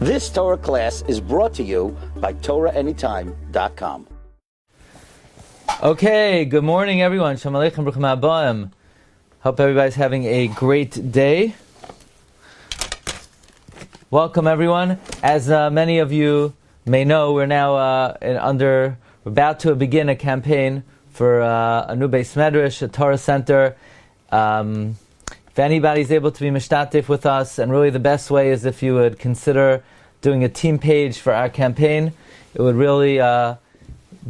This Torah class is brought to you by TorahAnytime.com. Okay, good morning everyone. Shalom Aleichem, Bruchim Habayim. Hope everybody's having a great day. Welcome everyone. As many of you may know, we're now we're about to begin a campaign for a new Beis Midrash, a Torah center. If anybody's able to be mishtatif with us, and really the best way is if you would consider doing a team page for our campaign. It would really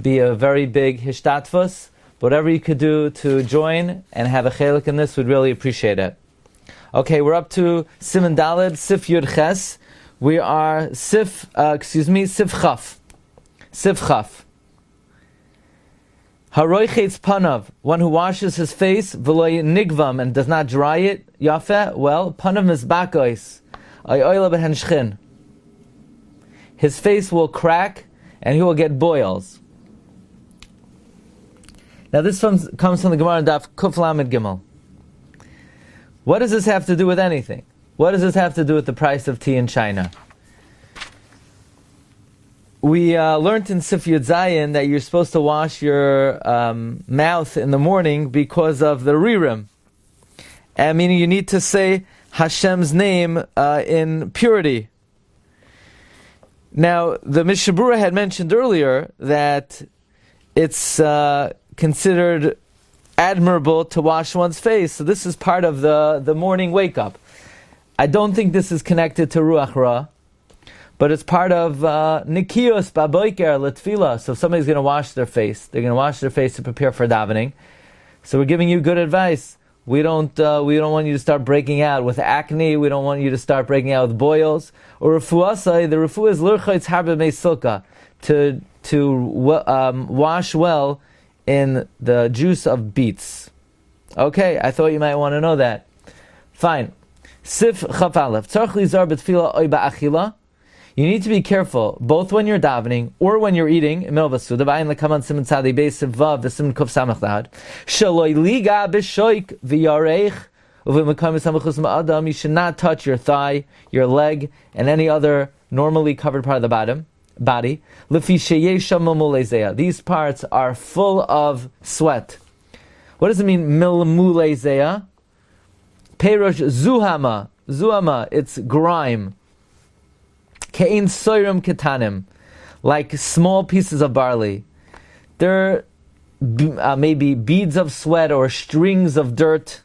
be a very big hishtatvus. Whatever you could do to join and have a chelik in this, we'd really appreciate it. Okay, we're up to Siman Daled, Sif Yud Ches. We are Sif Chaf. Sif Chaf. Haroichetz panav, one who washes his face, v'lo nigvam, and does not dry it, yafeh, well, panav mizbakois, ayoyla behen shchin. His face will crack, and he will get boils. Now this comes from the Gemara in Daf Kuf Lamed Gimel. What does this have to do with anything? What does this have to do with the price of tea in China? We learned in Sif Yud Zayin that you're supposed to wash your mouth in the morning because of the ririm. And meaning you need to say Hashem's name in purity. Now, the Berura had mentioned earlier that it's considered admirable to wash one's face. So this is part of the morning wake-up. I don't think this is connected to Ruach Ra, but it's part of Nikios Baboiker L'Tfila. So if somebody's going to wash their face, they're going to wash their face to prepare for davening. So we're giving you good advice. We don't want you to start breaking out with acne. We don't want you to start breaking out with boils. Or refuasai, the refu is l'rchaitz harbe mesilka, to wash well in the juice of beets. Okay, I thought you might want to know that. Fine. Sif Chaf Aleph. Tzarich lizar b'tfila oy ba'achila. You need to be careful, both when you're davening or when you're eating, in the middle of a suda, b'ayin lekaman siman tzadei beis vav v'siman kuf samach lahad, shaloi liga b'shoik v'yareich uv'mekam v'samachus ma'adam. You should not touch your thigh, your leg, and any other normally covered part of the body. L'fi sheyesh sham. These parts are full of sweat. What does it mean, milmulezeya? Perosh zuhama. Zuhama, it's grime. Kein soirim ketanim, like small pieces of barley. They're maybe beads of sweat or strings of dirt.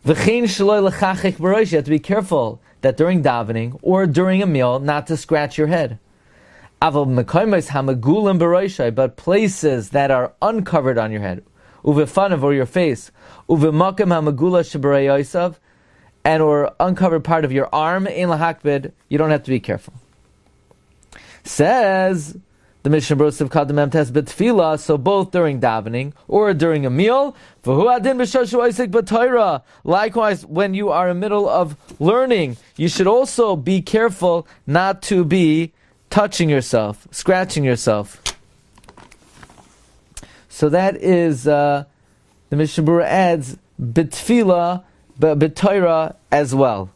V'chein shaloi lechachik b'rosh. You have to be careful that during davening or during a meal not to scratch your head. Aval mekoymos hamagulim b'rosh, but places that are uncovered on your head, uvefanav, or your face, uvemakim hamagula sheb'royosav, and or uncovered part of your arm, in lahakbid, you don't have to be careful. Says the Mishna Brosiv Kadamem Tes B'Tfila, so both during davening or during a meal, likewise when you are in the middle of learning, you should also be careful not to be touching yourself, scratching yourself. So that is, the Mishna Brura adds, B'Tfila, but Torah as well.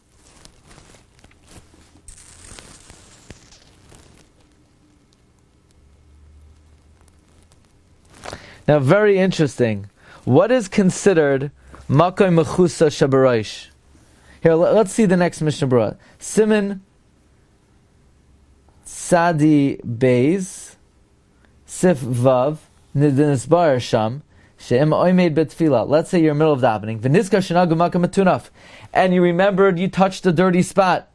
Now, very interesting. What is considered Makoy Mechusa Shabarosh? Here, let's see the next Mishnah Berurah. Siman Sadi Beis Sif Vav Nidinisbar Sham. Let's say you're in the middle of davening, and you remembered you touched a dirty spot.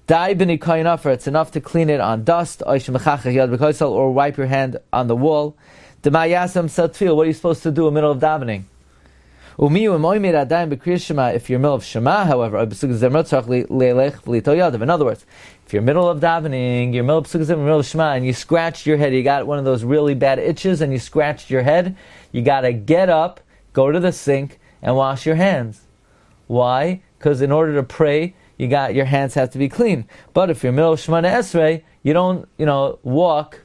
It's enough to clean it on dust, or wipe your hand on the wall. What are you supposed to do in the middle of davening? If you're in the middle of Shema, however, in other words, if you're in the middle of davening, you're in the middle of Shema, and you scratched your head, you got one of those really bad itches, and you scratched your head, you got to get up, go to the sink, and wash your hands. Why? Because in order to pray, your hands have to be clean. But if you're in the middle of Shemana Esrei, you don't, walk.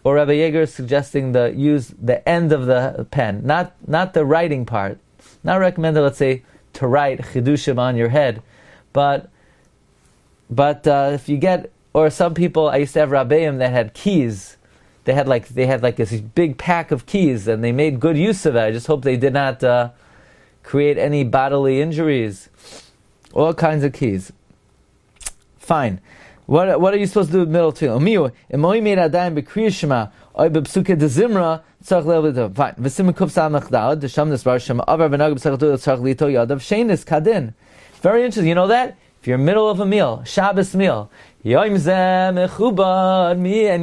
Or Rabbi Yeager is suggesting use the end of the pen, not the writing part. Not recommended, let's say, to write chidushim on your head, but But if you get, or some people, I used to have rabbeim that had keys. They had like this big pack of keys, and they made good use of it. I just hope they did not create any bodily injuries. All kinds of keys. Fine. What are you supposed to do with middle tefillah? Fine. Very interesting. You know that? If you're middle of a meal, Shabbos meal, and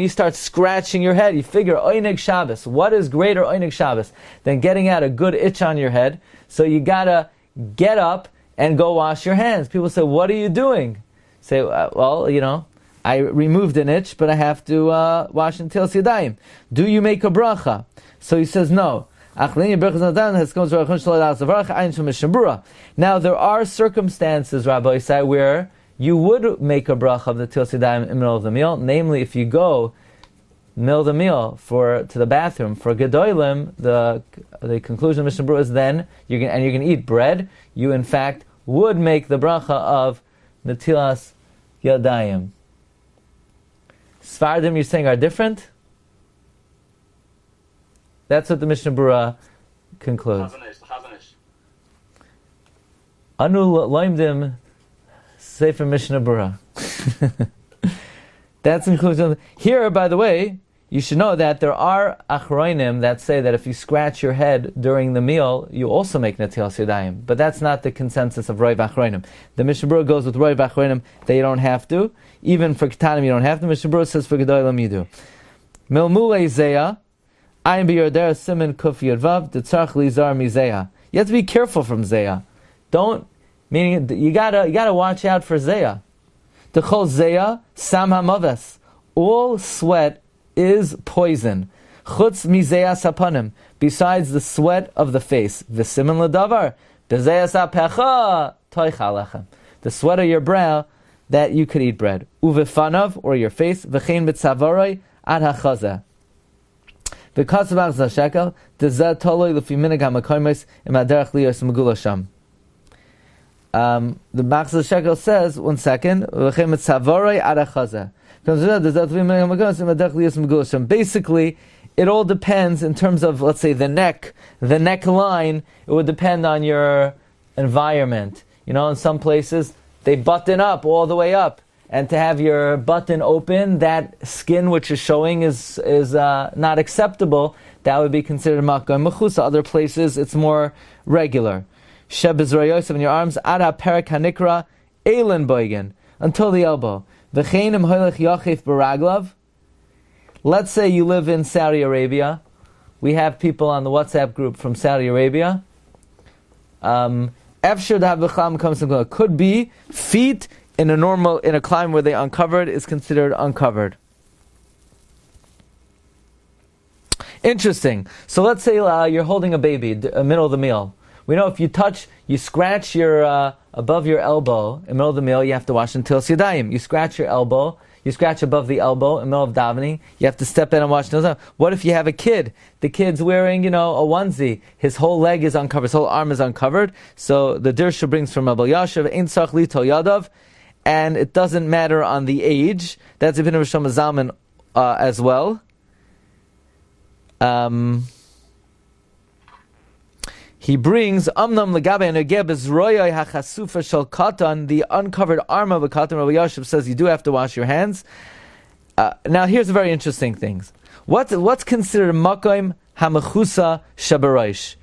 you start scratching your head, you figure, Oineg Shabbos, what is greater Oineg Shabbos than getting out a good itch on your head? So you gotta get up and go wash your hands. People say, what are you doing? Say, well, I removed an itch, but I have to wash until Yadayim. Do you make a bracha? So he says, no. Now there are circumstances, Rabbi say, where you would make a bracha of the Til Yadayim in the middle of the meal. Namely, if you go middle of the meal to the bathroom for Gedolim, the conclusion of Mishnah Berura is then you can eat bread. You in fact would make the bracha of Netilas Yadayim. Sfardim, you're saying, are different? That's what the Mishnah Berura concludes. Anu loimdim Sefer Mishnah Berura. That's inclusion. Here, by the way, you should know that there are achronim that say that if you scratch your head during the meal, you also make netilas yadayim. But that's not the consensus of Roiv achronim. The Mishnah Berura goes with Roiv achronim that you don't have to. Even for Ketanim you don't have to. Mishnah Berura says for Gedolim you do. Milmulei zeya, ayin b'yordera siman kuf yodvav, detzarch lizar mizeya. You have to be careful from zeya. Meaning you gotta watch out for zeya. Dechol zeya sam hamaves. All sweat is poison. Chutz mizeya sapanim. Besides the sweat of the face. V'siman l'davar. B'zeya sapecha toich alechem. The sweat of your brow that you could eat bread. Uvefanav, or your face. V'chein b'tzavaroi ad hachazeh. Because of Machzah shekel, dezeh toloi l'fi minig hamakoymes im aderech liyos megula sham. The Machzah shekel says, one second, v'chein b'tzavaroi ad hachazeh. Basically, it all depends in terms of, let's say, the neckline. It would depend on your environment. In some places, they button up all the way up. And to have your button open, that skin which is showing is not acceptable. That would be considered makom mechusa. Other places, it's more regular. Sheb Yosef in your arms, ada perak hanikra, elin boigen, until the elbow. Let's say you live in Saudi Arabia. We have people on the WhatsApp group from Saudi Arabia. Could be feet in a climate where they uncovered is considered uncovered. Interesting. So let's say you're holding a baby middle of the meal. We know if you scratch your above your elbow in the middle of the meal, you have to wash until Yadayim. You scratch your elbow, you scratch above the elbow in the middle of davening, you have to step in and wash those. What if you have a kid? The kid's wearing, a onesie. His whole leg is uncovered, his whole arm is uncovered. So the Dirsha brings from Rabbi Yashav, Ein Tzach Lito Yadav, and it doesn't matter on the age. That's Ibn Rishon Zalman as well. He brings Amnam Legabe and Egebes Royai Hachasufa Shal Katan, the uncovered arm of a katan. Rabbi Yashav says you do have to wash your hands. Now here's a very interesting thing. What's considered Makom Hamachusa Shabaraish?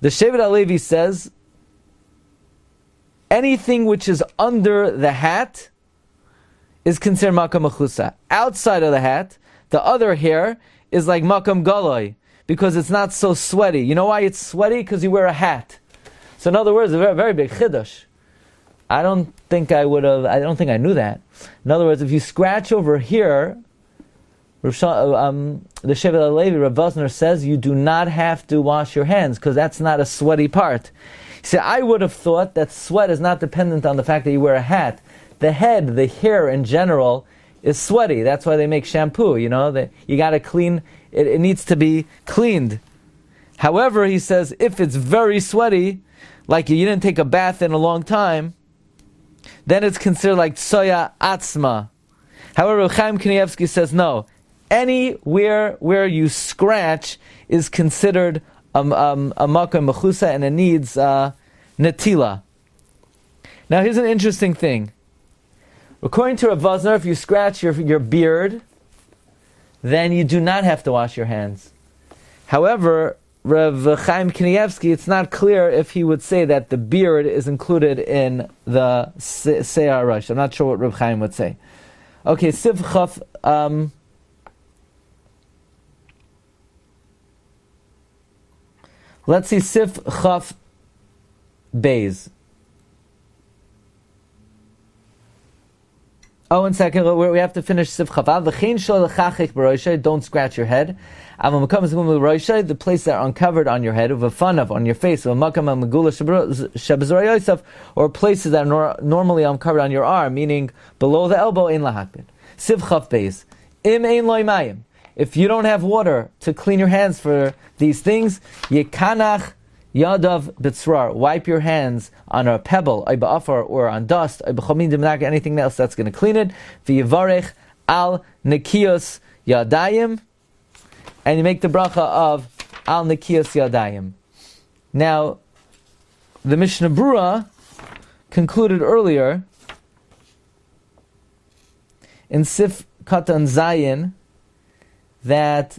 The Shevet HaLevi says anything which is under the hat is considered Makom Machusa. Outside of the hat, the other hair is like Makom Galoi, because it's not so sweaty. You know why it's sweaty? Because you wear a hat. So in other words, a very, very big chiddush. I don't think I knew that. In other words, if you scratch over here, the Shevet HaLevi, Rav Vosner says, you do not have to wash your hands, because that's not a sweaty part. See, I would have thought that sweat is not dependent on the fact that you wear a hat. The head, the hair in general, is sweaty. That's why they make shampoo, you got to clean. It needs to be cleaned. However, he says, if it's very sweaty, like you didn't take a bath in a long time, then it's considered like tsoya atzma. However, Chaim Kanievsky says no. Anywhere where you scratch is considered a makom mechusa, and it needs netila. Now here's an interesting thing. According to Rav Vosner, if you scratch your beard, then you do not have to wash your hands. However, Rav Chaim Kanievsky, it's not clear if he would say that the beard is included in the Seyar Rosh. I'm not sure what Rav Chaim would say. Okay, Siv Chaf. Let's see Sif Chaf Beis. Oh, 1 second. We have to finish Sif Chaf. Don't scratch your head. The place that are uncovered on your head, of a fun of on your face, or places that are normally uncovered on your arm, meaning below the elbow, in lahakbid. Sif Chaf Beis. Im ein loy mayim. If you don't have water to clean your hands for these things, yekanach yadav b'tzrar. Wipe your hands on a pebble, or on dust, anything else that's going to clean it. V'yivarech al nekiyos yadayim, and you make the bracha of al nekiyos yadayim. Now, the Mishnah Berura concluded earlier in Sif Katan Zayin that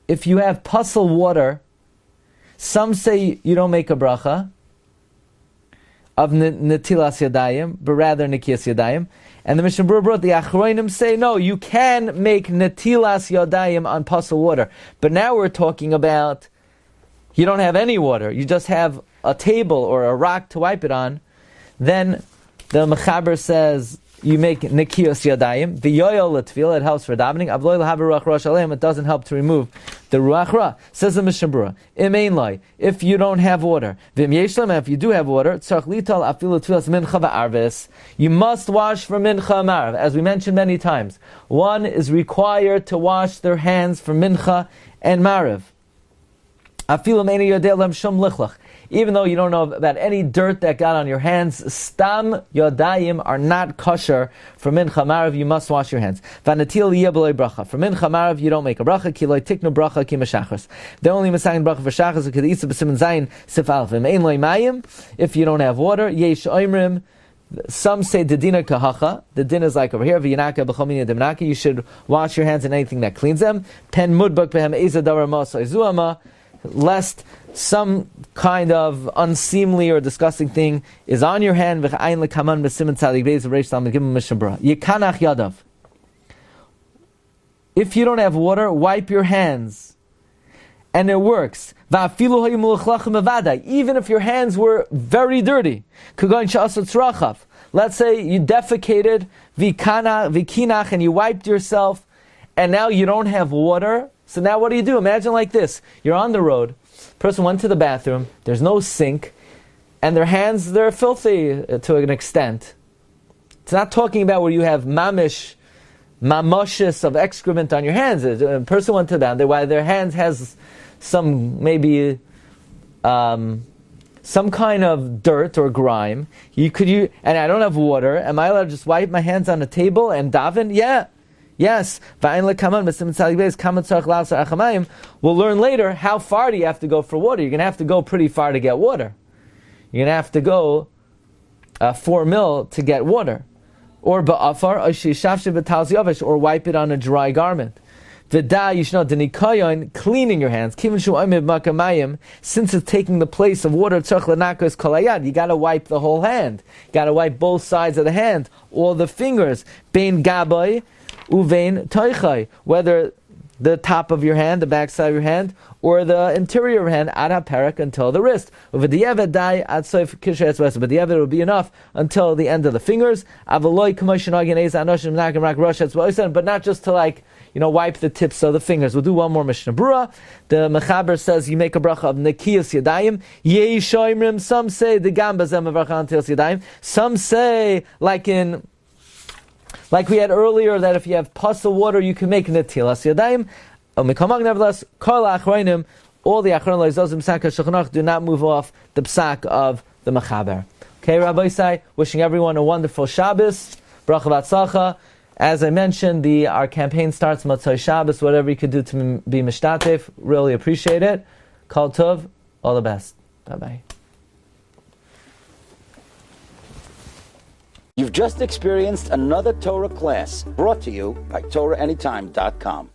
if you have puzzle water, some say you don't make a bracha of netilas yadayim, but rather nekiyas yadayim. And the Mishnah Berura brought the Achroinim say, no, you can make netilas yadayim on puzzle water. But now we're talking about you don't have any water, you just have a table or a rock to wipe it on. Then the Mechaber says, you make nekiyos yadayim, v'yoyol l'tefillah, it helps for davening. Avloy l'haber ruach rosh aleim, it doesn't help to remove the ruach ra. Says the Mishnah Berura, im ein loy, if you don't have water, v'im yesh lem, if you do have water, tzarich lital afilu tefillas mincha v'arves, you must wash for mincha and marv. As we mentioned many times, one is required to wash their hands for mincha and marv. Afilu meini yodei lem shum lichlach. Even though you don't know about any dirt that got on your hands, stam yodayim are not kosher for mincha marav. You must wash your hands. Vanatil yebeloi bracha. For mincha marav, you don't make a bracha. Kiloi tiknu bracha ki meshachris. The only mesayin bracha for shachris is kedisa b'siman zayin sif alef. Ein loy mayim. If you don't have water, yesh oimrim. Some say the dina kahacha. The din is like over here. V'yanaka b'chomini demnaki. You should wash your hands in anything that cleans them. Pen mudbak behem ezadavar mosai zuama. Lest some kind of unseemly or disgusting thing is on your hand. Yekanach yadav. If you don't have water, wipe your hands. And it works. Even if your hands were very dirty. Let's say you defecated, vikinach, and you wiped yourself, and now you don't have water. So now what do you do? Imagine like this. You're on the road. Person went to the bathroom. There's no sink. And their hands, they're filthy to an extent. It's not talking about where you have mamoshes of excrement on your hands. A person went to the bathroom. While their hands has some, maybe, some kind of dirt or grime. And I don't have water. Am I allowed to just wipe my hands on a table and daven? Yeah. Yes. We'll learn later how far do you have to go for water. You're going to have to go pretty far to get water. You're going to have to go 4 mil to get water. Or or wipe it on a dry garment. You should know, cleaning your hands. Since it's taking the place of water, you got to wipe the whole hand. You got to wipe both sides of the hand, all the fingers. Bein gabay uvein toichai, whether the top of your hand, the back side of your hand, or the interior of your hand, ad haperak, until the wrist. But the will be enough until the end of the fingers. But not just to wipe the tips of the fingers. We'll do one more Mishnah Berura. The Mechaber says you make a bracha of nekiyas yadayim. Yeishoimrim. Some say the gambazem of archantios yadayim. Some say like we had earlier, that if you have puzzle water, you can make netilas yadayim. Nevertheless, all the achronim do not move off the psak of the Mechaber. Okay. Okay, Rabbi Isai, wishing everyone a wonderful Shabbos. Bracha v'atzlacha. As I mentioned, our campaign starts Motzei Shabbos. Whatever you could do to be mishtatef, really appreciate it. Kol tov, all the best. Bye-bye. You've just experienced another Torah class brought to you by TorahAnytime.com.